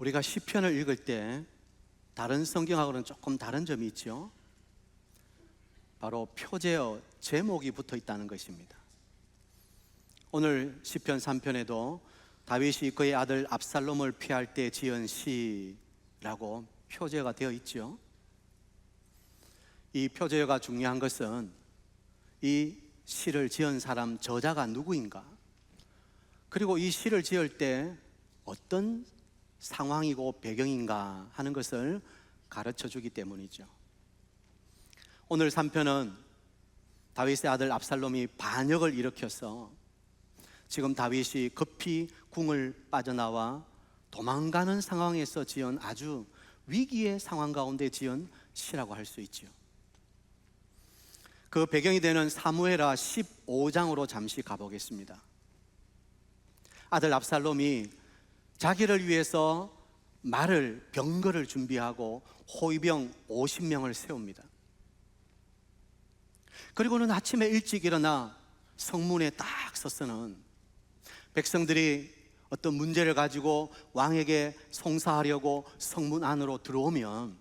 우리가 시편을 읽을 때 다른 성경하고는 조금 다른 점이 있죠. 바로 표제어, 제목이 붙어 있다는 것입니다. 오늘 시편 3편에도 다윗이 그의 아들 압살롬을 피할 때 지은 시라고 표제어가 되어 있죠. 이 표제어가 중요한 것은 이 시를 지은 사람 저자가 누구인가, 그리고 이 시를 지을 때 어떤 상황이고 배경인가 하는 것을 가르쳐 주기 때문이죠. 오늘 3편은 다윗의 아들 압살롬이 반역을 일으켜서 지금 다윗이 급히 궁을 빠져나와 도망가는 상황에서 지은 아주 위기의 상황 가운데 지은 시라고 할 수 있죠. 그 배경이 되는 사무엘하 15장으로 잠시 가보겠습니다. 아들 압살롬이 자기를 위해서 말을, 병거를 준비하고 호위병 50명을 세웁니다. 그리고는 아침에 일찍 일어나 성문에 딱 서서는 백성들이 어떤 문제를 가지고 왕에게 송사하려고 성문 안으로 들어오면,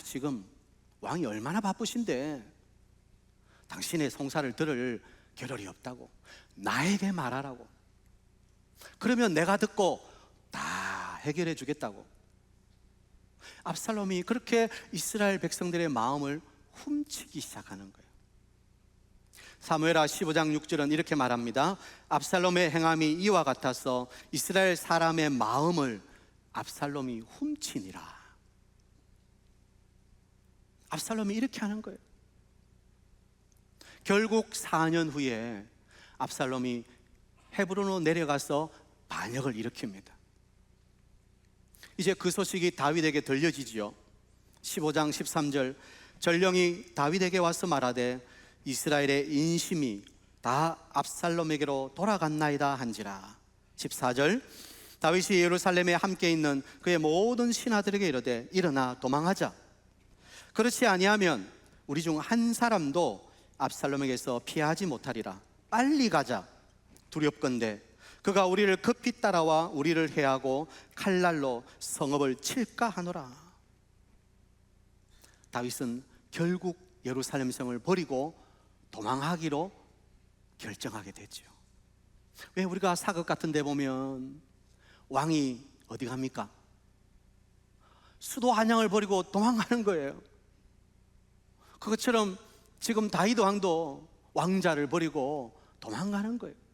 지금 왕이 얼마나 바쁘신데 당신의 송사를 들을 겨를이 없다고, 나에게 말하라고, 그러면 내가 듣고 다 해결해 주겠다고. 압살롬이 그렇게 이스라엘 백성들의 마음을 훔치기 시작하는 거예요. 사무엘하 15장 6절은 이렇게 말합니다. 압살롬의 행함이 이와 같아서 이스라엘 사람의 마음을 압살롬이 훔치니라. 압살롬이 이렇게 하는 거예요. 결국 4년 후에 압살롬이 헤브론으로 내려가서 반역을 일으킵니다. 이제 그 소식이 다윗에게 들려지지요. 15장 13절, 전령이 다윗에게 와서 말하되 이스라엘의 인심이 다 압살롬에게로 돌아갔나이다 한지라. 14절, 다윗이 예루살렘에 함께 있는 그의 모든 신하들에게 이르되 일어나 도망하자. 그렇지 아니하면 우리 중 한 사람도 압살롬에게서 피하지 못하리라. 빨리 가자. 두렵건대 그가 우리를 급히 따라와 우리를 해하고 칼날로 성읍을 칠까 하노라. 다윗은 결국 예루살렘 성을 버리고 도망하기로 결정하게 되죠. 왜 우리가 사극 같은 데 보면 왕이 어디 갑니까? 수도 한양을 버리고 도망가는 거예요. 그것처럼 지금 다윗 왕도 왕자를 버리고 도망가는 거예요.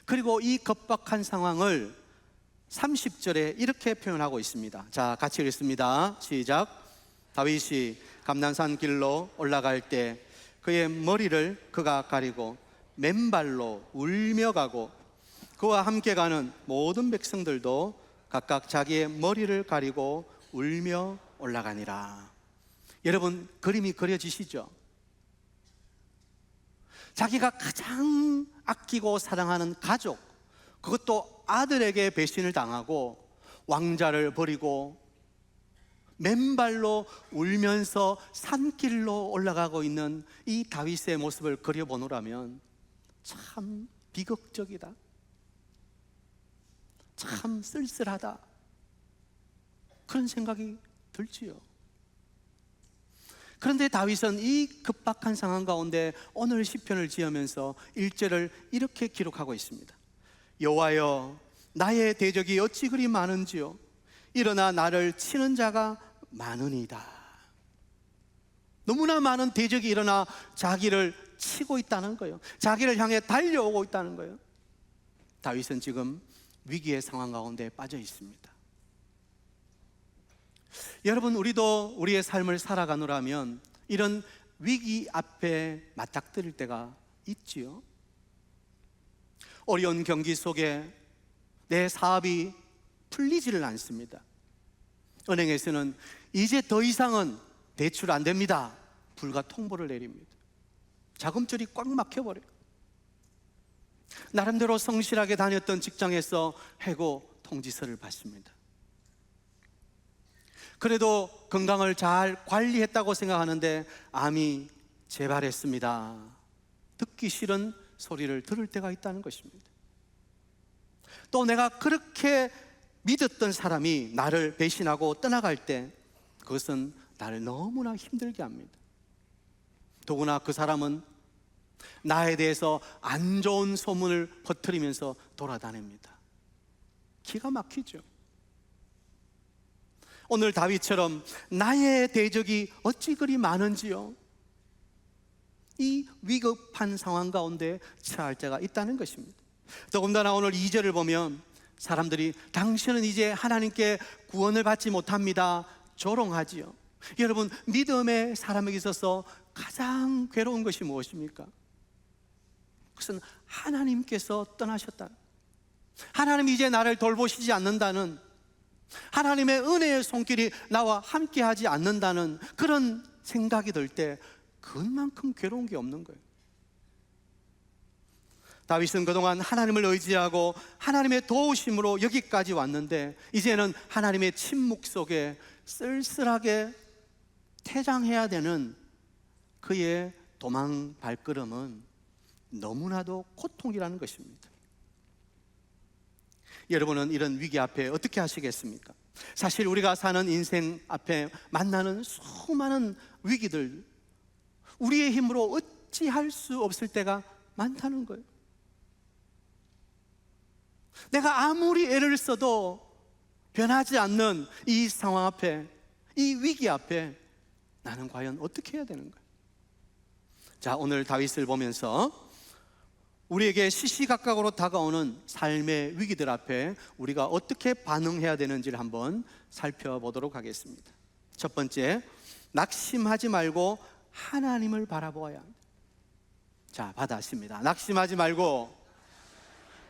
그리고 이 급박한 상황을 30절에 이렇게 표현하고 있습니다. 자, 같이 읽습니다. 시작. 다윗이 감난산 길로 올라갈 때 그의 머리를 그가 가리고 맨발로 울며 가고 그와 함께 가는 모든 백성들도 각각 자기의 머리를 가리고 울며 올라가니라. 여러분, 그림이 그려지시죠? 자기가 가장 아끼고 사랑하는 가족, 그것도 아들에게 배신을 당하고 왕자를 버리고 맨발로 울면서 산길로 올라가고 있는 이 다윗의 모습을 그려보노라면 참 비극적이다, 참 쓸쓸하다, 그런 생각이 들지요. 그런데 다윗은 이 급박한 상황 가운데 오늘 시편을 지으면서 1절을 이렇게 기록하고 있습니다. 여호와여, 나의 대적이 어찌 그리 많은지요. 일어나 나를 치는 자가 많으니이다. 너무나 많은 대적이 일어나 자기를 치고 있다는 거예요. 자기를 향해 달려오고 있다는 거예요. 다윗은 지금 위기의 상황 가운데 빠져 있습니다. 여러분, 우리도 우리의 삶을 살아가노라면 이런 위기 앞에 맞닥뜨릴 때가 있지요. 어려운 경기 속에 내 사업이 풀리지를 않습니다. 은행에서는 이제 더 이상은 대출 안 됩니다, 불가 통보를 내립니다. 자금줄이 꽉 막혀버려요. 나름대로 성실하게 다녔던 직장에서 해고 통지서를 받습니다. 그래도 건강을 잘 관리했다고 생각하는데 암이 재발했습니다. 듣기 싫은 소리를 들을 때가 있다는 것입니다. 또 내가 그렇게 믿었던 사람이 나를 배신하고 떠나갈 때 그것은 나를 너무나 힘들게 합니다. 더구나 그 사람은 나에 대해서 안 좋은 소문을 퍼뜨리면서 돌아다닙니다. 기가 막히죠. 오늘 다윗처럼 나의 대적이 어찌 그리 많은지요. 이 위급한 상황 가운데 처할 때가 있다는 것입니다. 더군다나 오늘 2절을 보면 사람들이 당신은 이제 하나님께 구원을 받지 못합니다, 조롱하지요. 여러분, 믿음의 사람에게 있어서 가장 괴로운 것이 무엇입니까? 그것은 하나님께서 떠나셨다, 하나님이 이제 나를 돌보시지 않는다는, 하나님의 은혜의 손길이 나와 함께하지 않는다는 그런 생각이 들 때 그만큼 괴로운 게 없는 거예요. 다윗은 그동안 하나님을 의지하고 하나님의 도우심으로 여기까지 왔는데 이제는 하나님의 침묵 속에 쓸쓸하게 퇴장해야 되는 그의 도망 발걸음은 너무나도 고통이라는 것입니다. 여러분은 이런 위기 앞에 어떻게 하시겠습니까? 사실 우리가 사는 인생 앞에 만나는 수많은 위기들, 우리의 힘으로 어찌할 수 없을 때가 많다는 거예요. 내가 아무리 애를 써도 변하지 않는 이 상황 앞에, 이 위기 앞에 나는 과연 어떻게 해야 되는 거예요? 자, 오늘 다윗을 보면서 우리에게 시시각각으로 다가오는 삶의 위기들 앞에 우리가 어떻게 반응해야 되는지를 한번 살펴보도록 하겠습니다. 첫 번째, 낙심하지 말고 하나님을 바라보아야 합니다. 자, 받았습니다. 낙심하지 말고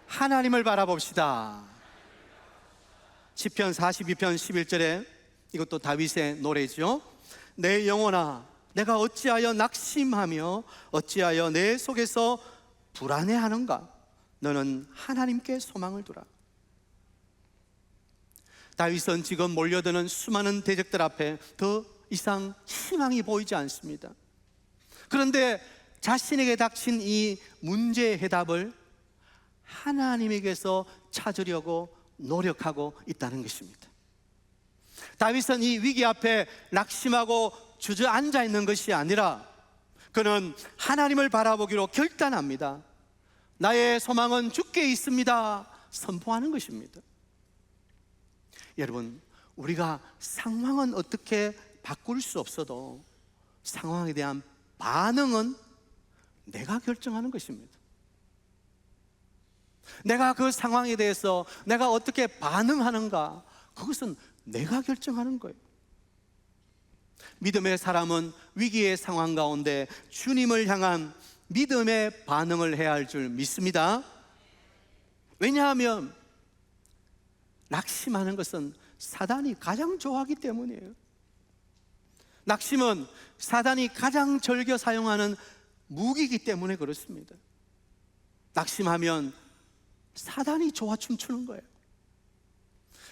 하나님을 바라봅시다. 시편 42편 11절에, 이것도 다윗의 노래죠. 내 영혼아, 내가 어찌하여 낙심하며 어찌하여 내 속에서 불안해하는가? 너는 하나님께 소망을 두라. 다윗은 지금 몰려드는 수많은 대적들 앞에 더 이상 희망이 보이지 않습니다. 그런데 자신에게 닥친 이 문제의 해답을 하나님에게서 찾으려고 노력하고 있다는 것입니다. 다윗은 이 위기 앞에 낙심하고 주저앉아 있는 것이 아니라 그는 하나님을 바라보기로 결단합니다. 나의 소망은 주께 있습니다 선포하는 것입니다. 여러분, 우리가 상황은 어떻게 바꿀 수 없어도 상황에 대한 반응은 내가 결정하는 것입니다. 내가 그 상황에 대해서 내가 어떻게 반응하는가, 그것은 내가 결정하는 거예요. 믿음의 사람은 위기의 상황 가운데 주님을 향한 믿음의 반응을 해야 할 줄 믿습니다. 왜냐하면 낙심하는 것은 사단이 가장 좋아하기 때문이에요. 낙심은 사단이 가장 즐겨 사용하는 무기이기 때문에 그렇습니다. 낙심하면 사단이 좋아 춤추는 거예요.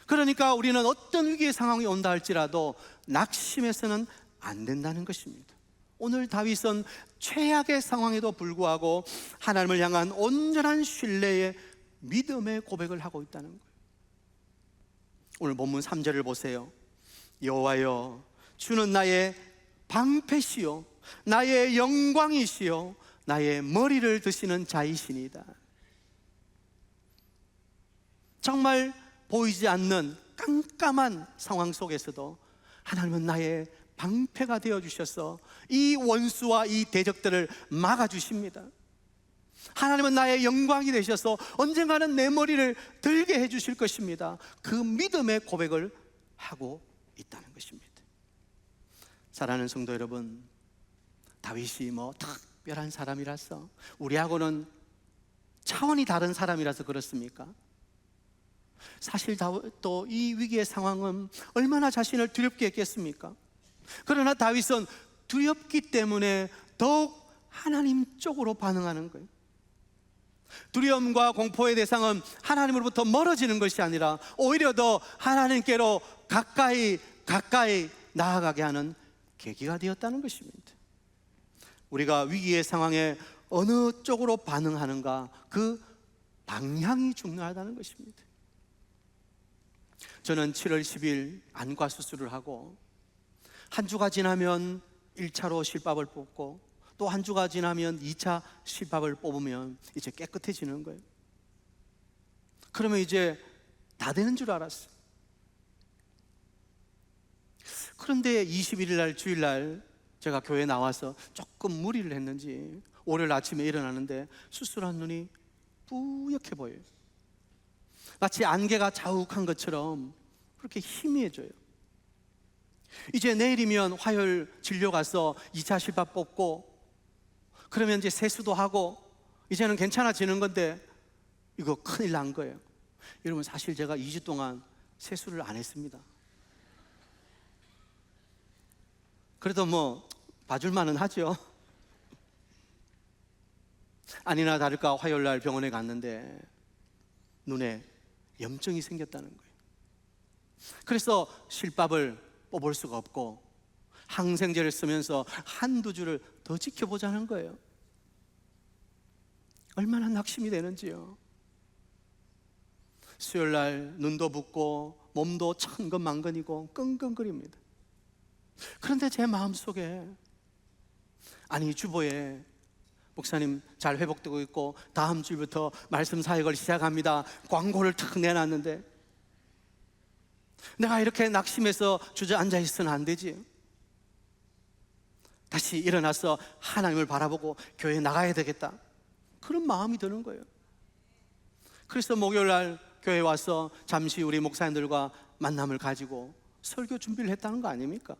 그러니까 우리는 어떤 위기의 상황이 온다 할지라도 낙심해서는 안 된다는 것입니다. 오늘 다윗은 최악의 상황에도 불구하고 하나님을 향한 온전한 신뢰의 믿음의 고백을 하고 있다는 거예요. 오늘 본문 3절을 보세요. 여호와여, 주는 나의 방패시요 나의 영광이시요 나의 머리를 드시는 자이시니다. 정말 보이지 않는 깜깜한 상황 속에서도 하나님은 나의 방패가 되어주셔서 이 원수와 이 대적들을 막아주십니다. 하나님은 나의 영광이 되셔서 언젠가는 내 머리를 들게 해주실 것입니다. 그 믿음의 고백을 하고 있다는 것입니다. 사랑하는 성도 여러분, 다윗이 특별한 사람이라서, 우리하고는 차원이 다른 사람이라서 그렇습니까? 사실 또 이 위기의 상황은 얼마나 자신을 두렵게 했겠습니까? 그러나 다윗은 두렵기 때문에 더욱 하나님 쪽으로 반응하는 거예요. 두려움과 공포의 대상은 하나님으로부터 멀어지는 것이 아니라 오히려 더 하나님께로 가까이 나아가게 하는 계기가 되었다는 것입니다. 우리가 위기의 상황에 어느 쪽으로 반응하는가, 그 방향이 중요하다는 것입니다. 저는 7월 10일 안과 수술을 하고 한 주가 지나면 1차로 실밥을 뽑고 또 한 주가 지나면 2차 실밥을 뽑으면 이제 깨끗해지는 거예요. 그러면 이제 다 되는 줄 알았어요. 그런데 21일 날 주일날 제가 교회에 나와서 조금 무리를 했는지 월요일 아침에 일어나는데 수술한 눈이 뿌옇게 보여요. 마치 안개가 자욱한 것처럼 그렇게 희미해져요. 이제 내일이면 화요일 진료 가서 2차 실밥 뽑고 그러면 이제 세수도 하고 이제는 괜찮아지는 건데 이거 큰일 난 거예요. 여러분, 사실 제가 2주 동안 세수를 안 했습니다. 그래도 뭐 봐줄만은 하죠. 아니나 다를까 화요일 날 병원에 갔는데 눈에 염증이 생겼다는 거예요. 그래서 실밥을 뽑을 수가 없고 항생제를 쓰면서 한두 주를 더 지켜보자는 거예요. 얼마나 낙심이 되는지요. 수요일 날 눈도 붓고 몸도 천근만근이고 끙끙거립니다. 그런데 제 마음속에, 아니 주보에 목사님 잘 회복되고 있고 다음 주부터 말씀 사역을 시작합니다 광고를 탁 내놨는데 내가 이렇게 낙심해서 주저앉아 있어는 안 되지. 다시 일어나서 하나님을 바라보고 교회에 나가야 되겠다, 그런 마음이 드는 거예요. 그래서 목요일 날 교회에 와서 잠시 우리 목사님들과 만남을 가지고 설교 준비를 했다는 거 아닙니까?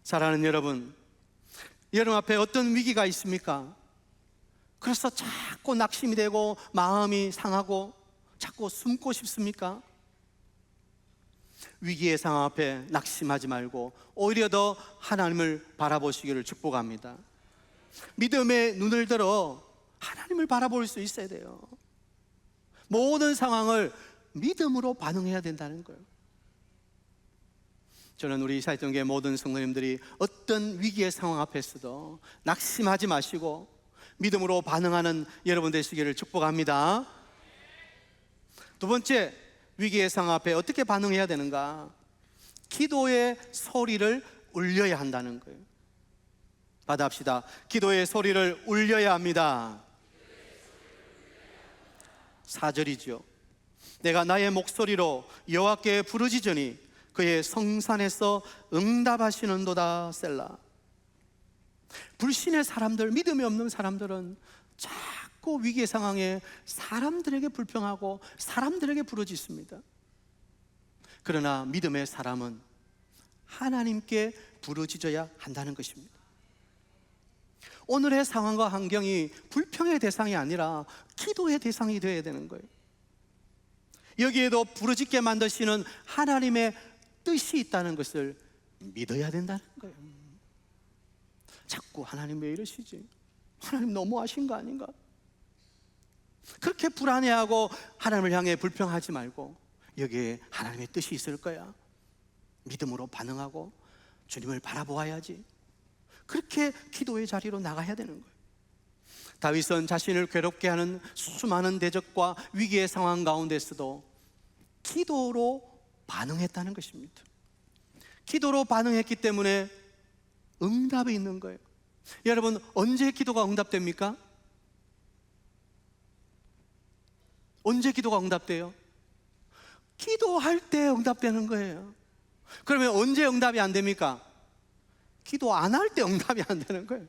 사랑하는 여러분, 여러분 앞에 어떤 위기가 있습니까? 그래서 자꾸 낙심이 되고 마음이 상하고 자꾸 숨고 싶습니까? 위기의 상황 앞에 낙심하지 말고 오히려 더 하나님을 바라보시기를 축복합니다. 믿음의 눈을 들어 하나님을 바라볼 수 있어야 돼요. 모든 상황을 믿음으로 반응해야 된다는 거예요. 저는 우리 사역동교회 모든 성도님들이 어떤 위기의 상황 앞에서도 낙심하지 마시고 믿음으로 반응하는 여러분 되시기를 축복합니다. 두 번째, 위기의 상황 앞에 어떻게 반응해야 되는가? 기도의 소리를 울려야 한다는 거예요. 받아합시다. 기도의 소리를 울려야 합니다. 4절이죠. 내가 나의 목소리로 여호와께 부르짖으니 그의 성산에서 응답하시는도다. 셀라. 불신의 사람들, 믿음이 없는 사람들은 자꾸 위기의 상황에 사람들에게 불평하고 사람들에게 부르짖습니다. 그러나 믿음의 사람은 하나님께 부르짖어야 한다는 것입니다. 오늘의 상황과 환경이 불평의 대상이 아니라 기도의 대상이 되어야 되는 거예요. 여기에도 부르짖게 만드시는 하나님의 뜻이 있다는 것을 믿어야 된다는 거예요. 자꾸 하나님 왜 이러시지? 하나님 너무하신 거 아닌가? 그렇게 불안해하고 하나님을 향해 불평하지 말고 여기에 하나님의 뜻이 있을 거야, 믿음으로 반응하고 주님을 바라보아야지, 그렇게 기도의 자리로 나가야 되는 거예요. 다윗은 자신을 괴롭게 하는 수많은 대적과 위기의 상황 가운데서도 기도로 반응했다는 것입니다. 기도로 반응했기 때문에 응답이 있는 거예요. 여러분, 언제 기도가 응답됩니까? 언제 기도가 응답돼요? 기도할 때 응답되는 거예요. 그러면 언제 응답이 안 됩니까? 기도 안 할 때 응답이 안 되는 거예요.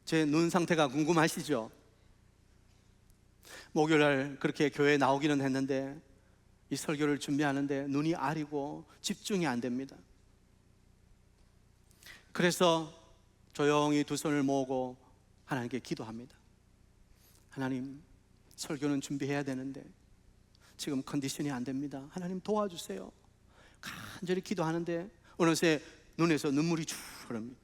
제 눈 상태가 궁금하시죠? 목요일날 그렇게 교회에 나오기는 했는데 이 설교를 준비하는데 눈이 아리고 집중이 안 됩니다. 그래서 조용히 두 손을 모으고 하나님께 기도합니다. 하나님, 설교는 준비해야 되는데 지금 컨디션이 안 됩니다. 하나님 도와주세요. 간절히 기도하는데 어느새 눈에서 눈물이 쭉 흐릅니다.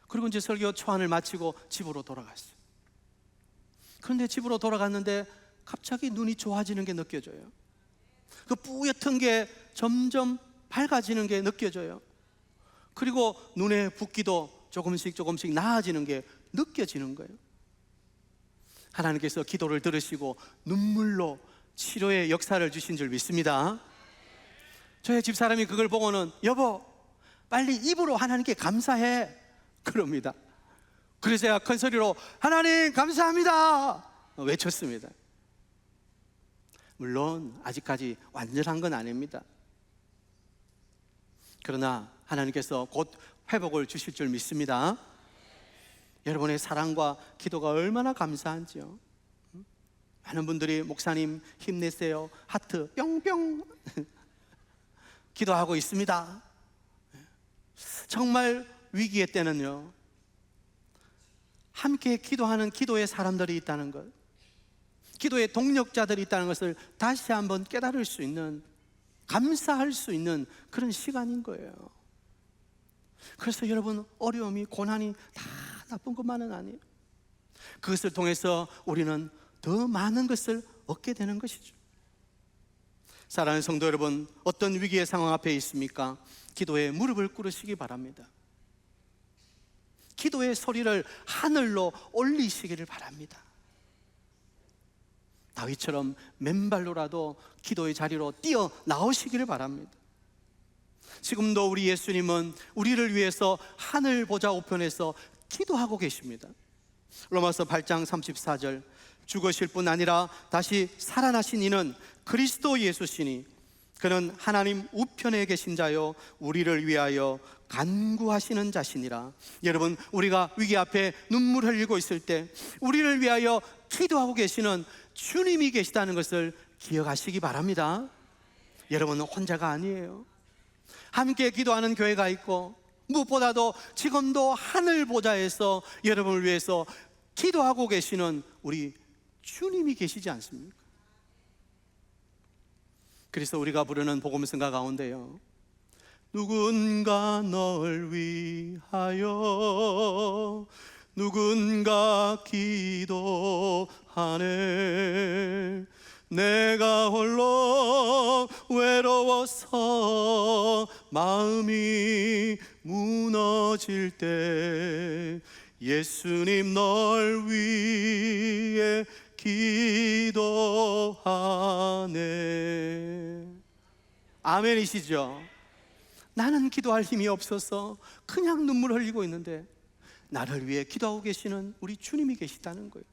그리고 이제 설교 초안을 마치고 집으로 돌아갔어요. 그런데 집으로 돌아갔는데 갑자기 눈이 좋아지는 게 느껴져요. 그 뿌옇던 게 점점 밝아지는 게 느껴져요. 그리고 눈에 붓기도 조금씩 나아지는 게 느껴지는 거예요. 하나님께서 기도를 들으시고 눈물로 치료의 역사를 주신 줄 믿습니다. 저의 집사람이 그걸 보고는 여보 빨리 입으로 하나님께 감사해 그럽니다. 그래서 제가 큰 소리로 하나님 감사합니다 외쳤습니다. 물론 아직까지 완전한 건 아닙니다. 그러나 하나님께서 곧 회복을 주실 줄 믿습니다. 여러분의 사랑과 기도가 얼마나 감사한지요. 많은 분들이 목사님 힘내세요 하트 뿅뿅 기도하고 있습니다. 정말 위기의 때는요 함께 기도하는 기도의 사람들이 있다는 것, 기도의 동력자들이 있다는 것을 다시 한번 깨달을 수 있는, 감사할 수 있는 그런 시간인 거예요. 그래서 여러분 어려움이 고난이 다 나쁜 것만은 아니에요. 그것을 통해서 우리는 더 많은 것을 얻게 되는 것이죠. 사랑하는 성도 여러분, 어떤 위기의 상황 앞에 있습니까? 기도에 무릎을 꿇으시기 바랍니다. 기도의 소리를 하늘로 올리시기를 바랍니다. 다윗처럼 맨발로라도 기도의 자리로 뛰어 나오시기를 바랍니다. 지금도 우리 예수님은 우리를 위해서 하늘 보좌 우편에서 기도하고 계십니다. 로마서 8장 34절 죽으실 뿐 아니라 다시 살아나신 이는 그리스도 예수시니 그는 하나님 우편에 계신 자요 우리를 위하여 간구하시는 자시니라. 여러분 우리가 위기 앞에 눈물 흘리고 있을 때 우리를 위하여 기도하고 계시는 주님이 계시다는 것을 기억하시기 바랍니다. 여러분은 혼자가 아니에요. 함께 기도하는 교회가 있고 무엇보다도 지금도 하늘 보좌에서 여러분을 위해서 기도하고 계시는 우리 주님이 계시지 않습니까? 그래서 우리가 부르는 복음성가 가운데요 누군가 널 위하여 누군가 기도하네 내가 홀로 외로워서 마음이 무너질 때 예수님 널 위해 기도하네. 아멘이시죠? 나는 기도할 힘이 없어서 그냥 눈물 흘리고 있는데 나를 위해 기도하고 계시는 우리 주님이 계시다는 거예요.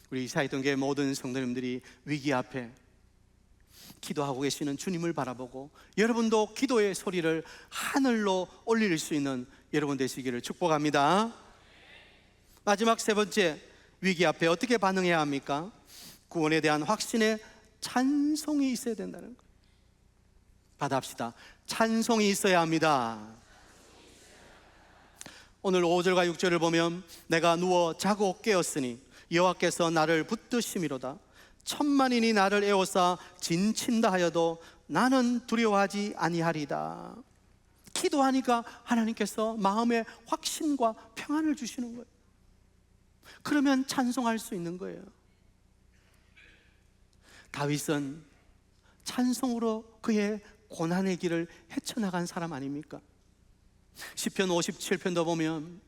우리 사이동교회 모든 성도님들이 위기 앞에 기도하고 계시는 주님을 바라보고 여러분도 기도의 소리를 하늘로 올릴 수 있는 여러분 되시기를 축복합니다. 마지막 세 번째, 위기 앞에 어떻게 반응해야 합니까? 구원에 대한 확신의 찬송이 있어야 된다는 거예요. 받아합시다. 찬송이 있어야 합니다. 오늘 5절과 6절을 보면 내가 누워 자고 깨었으니 여호와께서 나를 붙드심이로다. 천만인이 나를 에워싸 진친다 하여도 나는 두려워하지 아니하리다. 기도하니까 하나님께서 마음에 확신과 평안을 주시는 거예요. 그러면 찬송할 수 있는 거예요. 다윗은 찬송으로 그의 고난의 길을 헤쳐나간 사람 아닙니까? 시편 57편도 보면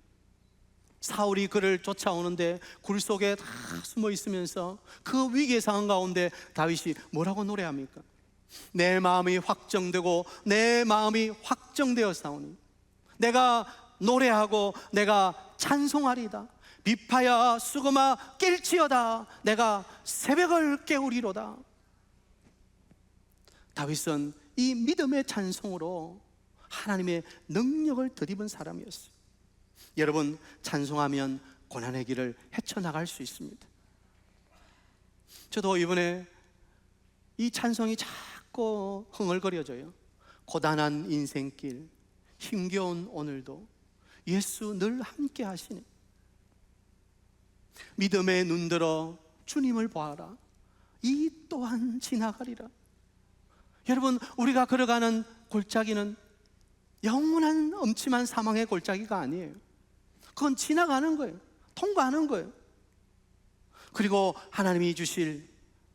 사울이 그를 쫓아오는데 굴 속에 다 숨어 있으면서 그 위기의 상황 가운데 다윗이 뭐라고 노래합니까? 내 마음이 확정되고 내 마음이 확정되었사오니 내가 노래하고 내가 찬송하리다. 비파야 수금아 낄지어다. 내가 새벽을 깨우리로다. 다윗은 이 믿음의 찬송으로 하나님의 능력을 덧입은 사람이었어요. 여러분, 찬송하면 고난의 길을 헤쳐나갈 수 있습니다. 저도 이번에 이 찬송이 자꾸 흥얼거려져요. 고단한 인생길, 힘겨운 오늘도 예수 늘 함께 하시네. 믿음에 눈들어 주님을 보아라. 이 또한 지나가리라. 여러분, 우리가 걸어가는 골짜기는 영원한 엄침한 사망의 골짜기가 아니에요. 그건 지나가는 거예요. 통과하는 거예요. 그리고 하나님이 주실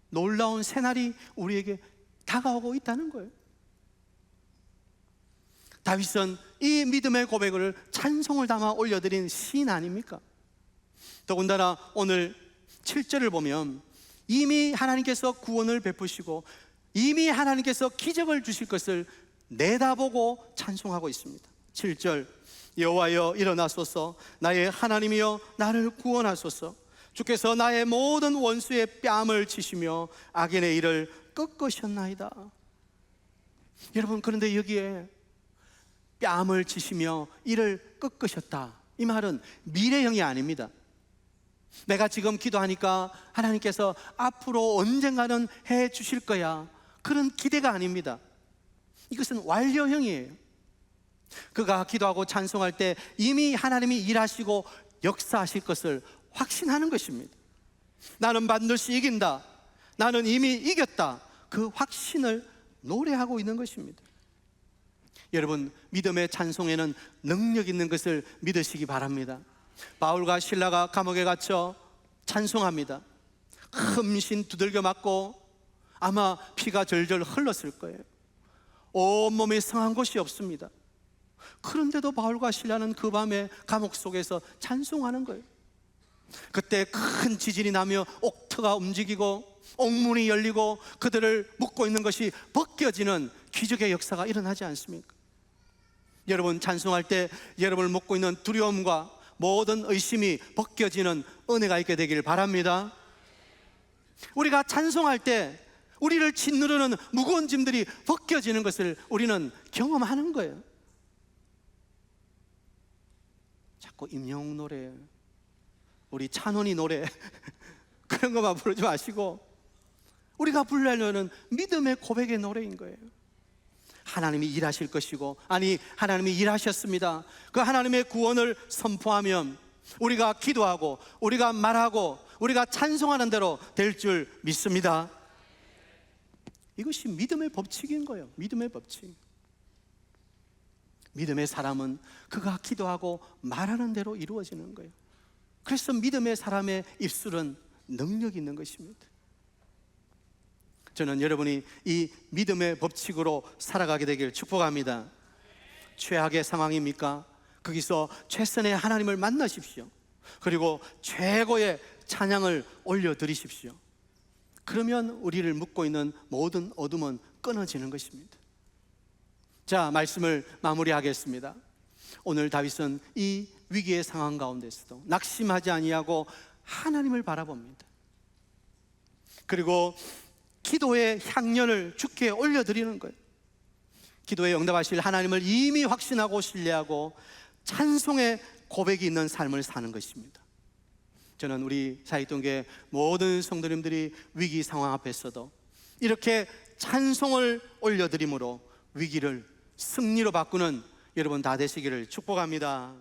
놀라운 새날이 우리에게 다가오고 있다는 거예요. 다윗은 이 믿음의 고백을 찬송을 담아 올려드린 시인 아닙니까? 더군다나 오늘 7절을 보면 이미 하나님께서 구원을 베푸시고 이미 하나님께서 기적을 주실 것을 내다보고 찬송하고 있습니다. 7절, 여호와여 일어나소서, 나의 하나님이여 나를 구원하소서. 주께서 나의 모든 원수의 뺨을 치시며 악인의 일을 꺾으셨나이다. 여러분, 그런데 여기에 뺨을 치시며 이를 꺾으셨다, 이 말은 미래형이 아닙니다. 내가 지금 기도하니까 하나님께서 앞으로 언젠가는 해 주실 거야, 그런 기대가 아닙니다. 이것은 완료형이에요. 그가 기도하고 찬송할 때 이미 하나님이 일하시고 역사하실 것을 확신하는 것입니다. 나는 반드시 이긴다, 나는 이미 이겼다, 그 확신을 노래하고 있는 것입니다. 여러분, 믿음의 찬송에는 능력 있는 것을 믿으시기 바랍니다. 바울과 실라가 감옥에 갇혀 찬송합니다. 흠신 두들겨 맞고 아마 피가 절절 흘렀을 거예요. 온몸에 상한 곳이 없습니다. 그런데도 바울과 실라는 그 밤에 감옥 속에서 찬송하는 거예요. 그때 큰 지진이 나며 옥터가 움직이고 옥문이 열리고 그들을 묶고 있는 것이 벗겨지는 기적의 역사가 일어나지 않습니까? 여러분, 찬송할 때 여러분을 묶고 있는 두려움과 모든 의심이 벗겨지는 은혜가 있게 되길 바랍니다. 우리가 찬송할 때 우리를 짓누르는 무거운 짐들이 벗겨지는 것을 우리는 경험하는 거예요. 자꾸 임영웅 노래, 우리 찬원이 노래 그런 것만 부르지 마시고 우리가 부르려는 믿음의 고백의 노래인 거예요. 하나님이 일하실 것이고, 아니 하나님이 일하셨습니다. 그 하나님의 구원을 선포하면 우리가 기도하고 우리가 말하고 우리가 찬송하는 대로 될 줄 믿습니다. 이것이 믿음의 법칙인 거예요. 믿음의 법칙. 믿음의 사람은 그가 기도하고 말하는 대로 이루어지는 거예요. 그래서 믿음의 사람의 입술은 능력이 있는 것입니다. 저는 여러분이 이 믿음의 법칙으로 살아가게 되길 축복합니다. 최악의 상황입니까? 거기서 최선의 하나님을 만나십시오. 그리고 최고의 찬양을 올려드리십시오. 그러면 우리를 묶고 있는 모든 어둠은 끊어지는 것입니다. 자, 말씀을 마무리하겠습니다. 오늘 다윗은 이 위기의 상황 가운데서도 낙심하지 아니하고 하나님을 바라봅니다. 그리고 기도의 향연을 주께 올려드리는 거예요. 기도에 응답하실 하나님을 이미 확신하고 신뢰하고 찬송의 고백이 있는 삶을 사는 것입니다. 저는 우리 사익동교회 모든 성도님들이 위기 상황 앞에서도 이렇게 찬송을 올려드림으로 위기를 승리로 바꾸는 여러분 다 되시기를 축복합니다.